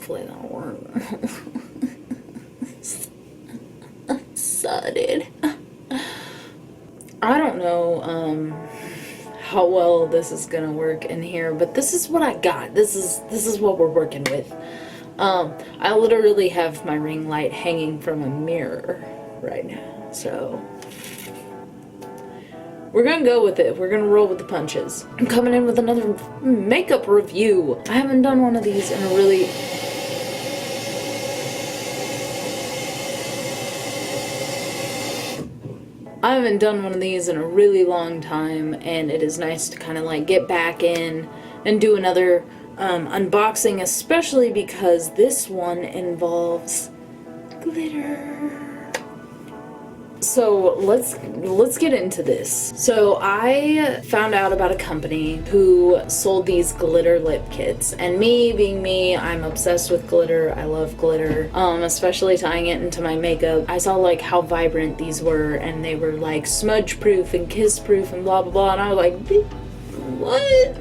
Hopefully that'll work. Excited. I don't know how well this is gonna work in here, but this is what I got. This is what we're working with. I literally have my ring light hanging from a mirror right now, so we're gonna go with it. We're gonna roll with the punches. I'm coming in with another makeup review. I haven't done one of these in a really... I haven't done one of these in a really long time, and it is nice to kind of like get back in and do another unboxing, especially because this one involves glitter. So let's get into this. So I found out about a company who sold these glitter lip kits, and me being me, I'm obsessed with glitter. I love glitter, especially tying it into my makeup. I saw like how vibrant these were, and they were like smudge proof and kiss proof and blah blah blah, and I was like, what?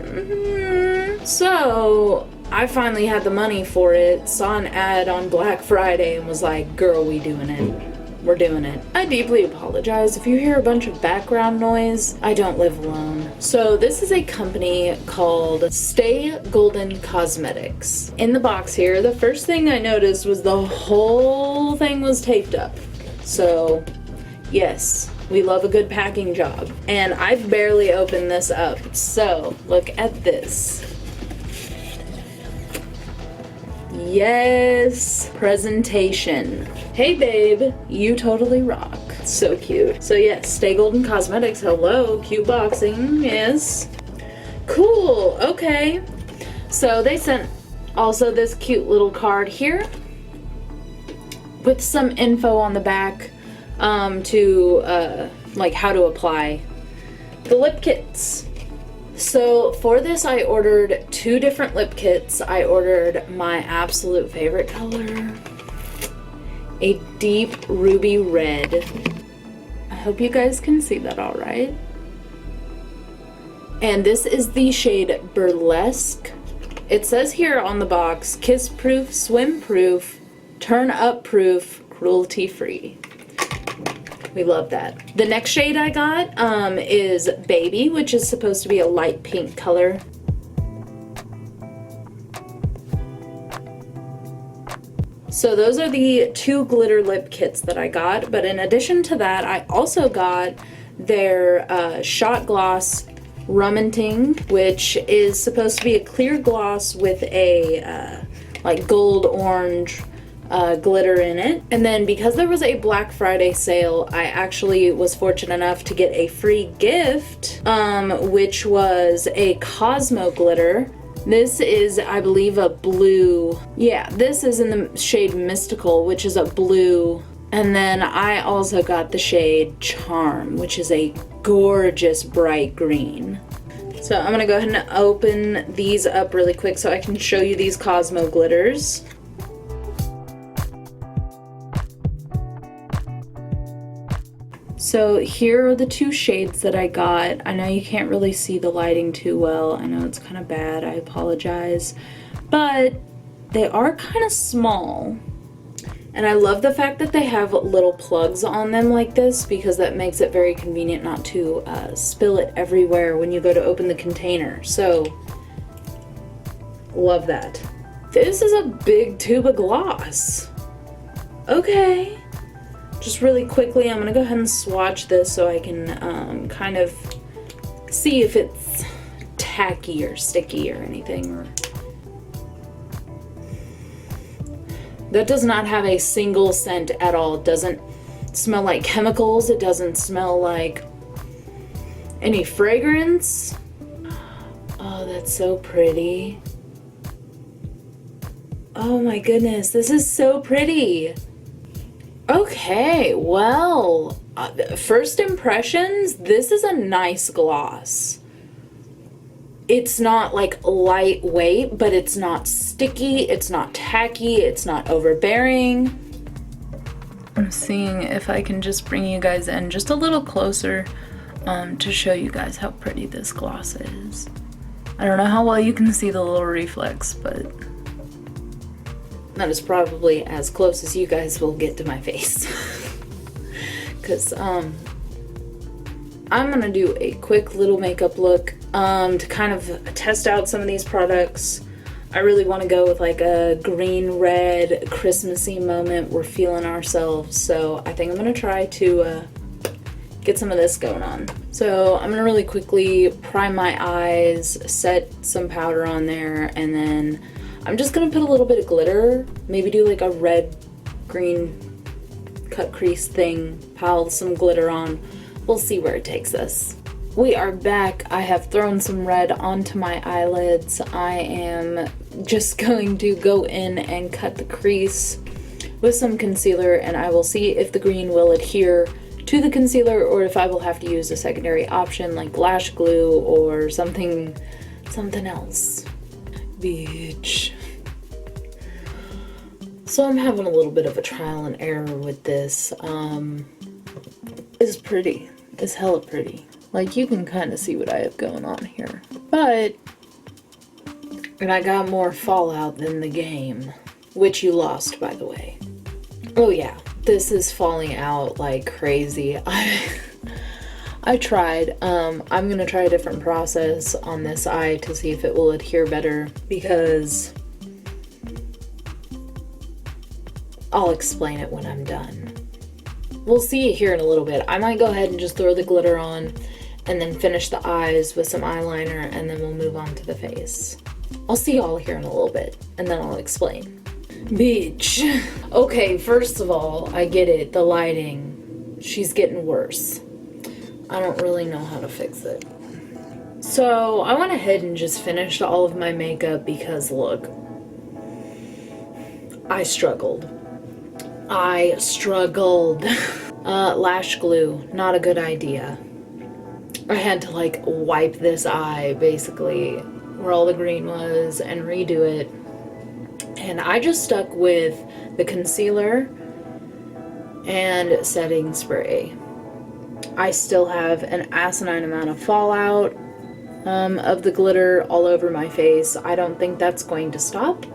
So I finally had the money for it, saw an ad on Black Friday, and was like, girl, we doing it. We're doing it. I deeply apologize if you hear a bunch of background noise. I don't live alone. So this is a company called Stay Golden Cosmetics. In the box here, the first thing I noticed was the whole thing was taped up. So yes, we love a good packing job. And I've barely opened this up. So look at this. Yes, presentation. Hey babe, you totally rock. So cute. So yes, Stay Golden Cosmetics, hello, cute boxing, yes. Cool, okay. So they sent also this cute little card here with some info on the back to like how to apply the lip kits. So for this I ordered 2 different lip kits. I ordered my absolute favorite color, a deep ruby red. I hope you guys can see that all right. And this is the shade Burlesque. It says here on the box, kiss proof, swim proof, turn up proof, cruelty free. We love that. The next shade I got is Baby, which is supposed to be a light pink color. So those are the 2 glitter lip kits that I got, but in addition to that, I also got their Shot Gloss Rum and Ting, which is supposed to be a clear gloss with a like gold orange glitter in it. And then because there was a Black Friday sale, I actually was fortunate enough to get a free gift, which was a Cosmo glitter. This is, I believe, a blue. Yeah, this is in the shade Mystical, which is a blue. And then I also got the shade Charm, which is a gorgeous bright green. So I'm gonna go ahead and open these up really quick so I can show you these Cosmo glitters. So here are the 2 shades that I got. I know you can't really see the lighting too well. I know it's kind of bad, I apologize. But they are kind of small. And I love the fact that they have little plugs on them like this, because that makes it very convenient not to spill it everywhere when you go to open the container. So, love that. This is a big tube of gloss. Okay. Just really quickly, I'm gonna go ahead and swatch this so I can kind of see if it's tacky or sticky or anything. That does not have a single scent at all. It doesn't smell like chemicals. It doesn't smell like any fragrance. Oh, that's so pretty. Oh my goodness, this is so pretty. Okay, well, first impressions, this is a nice gloss. It's not like lightweight, but it's not sticky, it's not tacky, it's not overbearing. I'm seeing if I can just bring you guys in just a little closer to show you guys how pretty this gloss is. I don't know how well you can see the little reflex, but That is probably as close as you guys will get to my face. Because, I'm gonna do a quick little makeup look, to kind of test out some of these products. I really want to go with like a green, red, Christmassy moment. We're feeling ourselves. So I think I'm gonna try to, get some of this going on. So I'm gonna really quickly prime my eyes, set some powder on there, and then I'm just gonna put a little bit of glitter, maybe do like a red, green cut crease thing, pile some glitter on. We'll see where it takes us. We are back. I have thrown some red onto my eyelids. I am just going to go in and cut the crease with some concealer, and I will see if the green will adhere to the concealer or if I will have to use a secondary option like lash glue or something else. Bitch. So I'm having a little bit of a trial and error with this. It's pretty. It's hella pretty. Like, you can kind of see what I have going on here. But, and I got more fallout than the game, which you lost, by the way. Oh yeah, this is falling out like crazy. I tried. I'm gonna try a different process on this eye to see if it will adhere better, because I'll explain it when I'm done. We'll see it here in a little bit. I might go ahead and just throw the glitter on and then finish the eyes with some eyeliner, and then we'll move on to the face. I'll see y'all here in a little bit, and then I'll explain. Bitch. Okay, first of all, I get it. The lighting. She's getting worse. I don't really know how to fix it. So I went ahead and just finished all of my makeup because, look, I struggled. Lash glue, not a good idea. I had to like wipe this eye basically where all the green was and redo it. And I just stuck with the concealer and setting spray. I still have an asinine amount of fallout of the glitter all over my face. I don't think that's going to stop.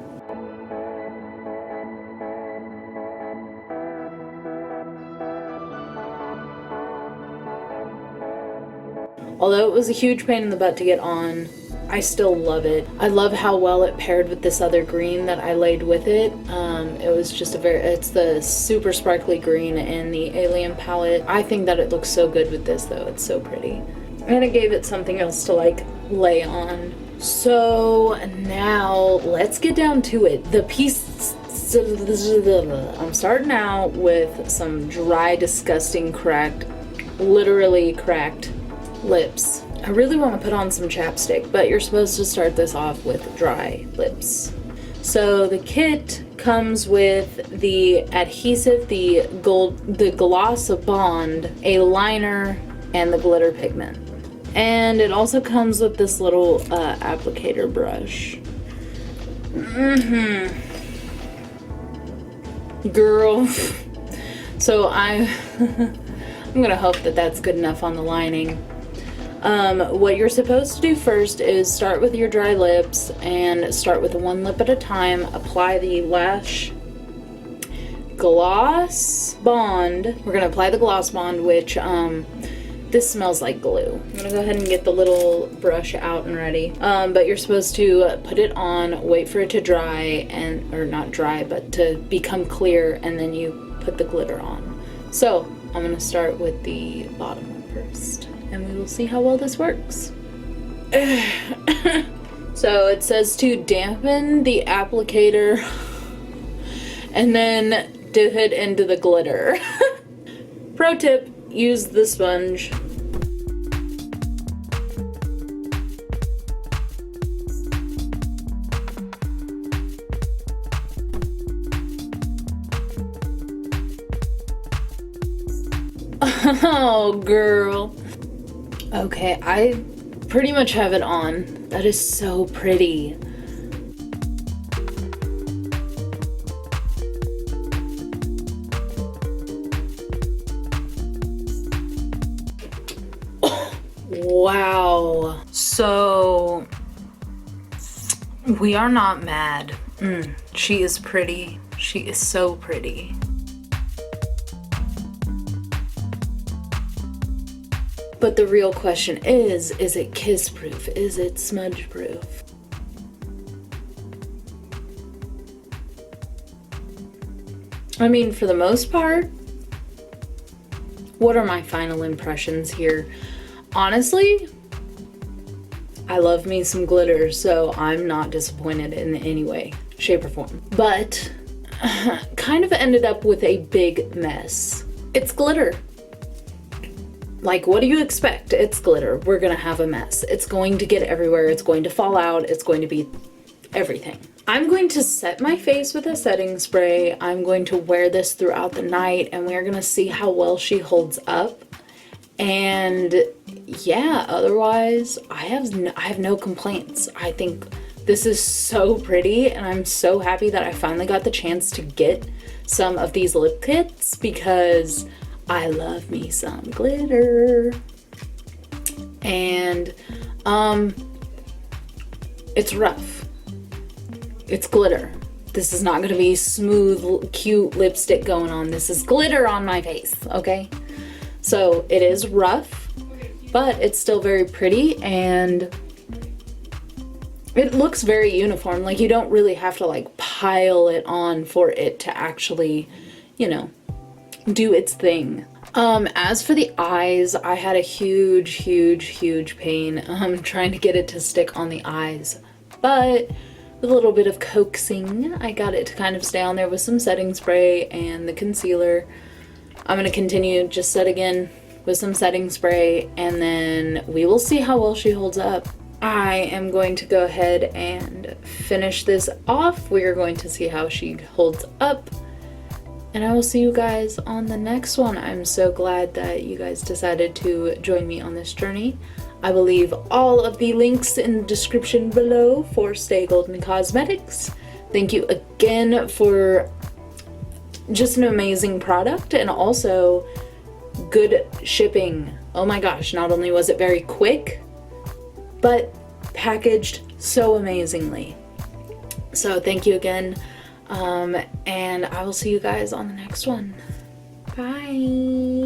Although it was a huge pain in the butt to get on, I still love it. I love how well it paired with this other green that I laid with it. It was just it's the super sparkly green in the Alien palette. I think that it looks so good with this though. It's so pretty. And it gave it something else to like lay on. So now let's get down to it. I'm starting out with some dry, disgusting, literally cracked lips. I really want to put on some chapstick, but you're supposed to start this off with dry lips. So the kit comes with the adhesive, the Gloss Bond, a liner, and the glitter pigment. And it also comes with this little applicator brush. Girl. So I'm gonna hope that that's good enough on the lining. What you're supposed to do first is start with your dry lips and start with one lip at a time. Apply the Lash Gloss Bond. We're gonna apply the Gloss Bond, which this smells like glue. I'm gonna go ahead and get the little brush out and ready. But you're supposed to put it on, wait for it to dry, or not dry, but to become clear, and then you put the glitter on. So I'm gonna start with the bottom one first, and we will see how well this works. So it says to dampen the applicator and then dip it into the glitter. Pro tip, use the sponge. Oh, girl. Okay, I pretty much have it on. That is so pretty. Wow. So we are not mad. She is pretty. She is so pretty. But the real question is it kiss proof? Is it smudge proof? I mean, for the most part, what are my final impressions here? Honestly, I love me some glitter, so I'm not disappointed in any way, shape, or form. But kind of ended up with a big mess. It's glitter. Like, what do you expect? It's glitter. We're gonna have a mess. It's going to get everywhere. It's going to fall out. It's going to be everything. I'm going to set my face with a setting spray. I'm going to wear this throughout the night, and we're gonna see how well she holds up. And yeah, otherwise, I have no complaints. I think this is so pretty, and I'm so happy that I finally got the chance to get some of these lip kits because I love me some glitter. And it's rough. It's glitter. This is not gonna be smooth, cute lipstick going on. This is glitter on my face, okay? So it is rough, but it's still very pretty, and it looks very uniform. Like, you don't really have to like pile it on for it to actually, you know, do its thing. As for the eyes, I had a huge pain trying to get it to stick on the eyes, but with a little bit of coaxing, I got it to kind of stay on there with some setting spray and the concealer. I'm gonna continue just set again with some setting spray, and then we will see how well she holds up. I am going to go ahead and finish this off. We are going to see how she holds up, and I will see you guys on the next one. I'm so glad that you guys decided to join me on this journey. I will leave all of the links in the description below for Stay Golden Cosmetics. Thank you again for just an amazing product, and also good shipping. Oh my gosh, not only was it very quick, but packaged so amazingly. So thank you again, and I will see you guys on the next one. Bye.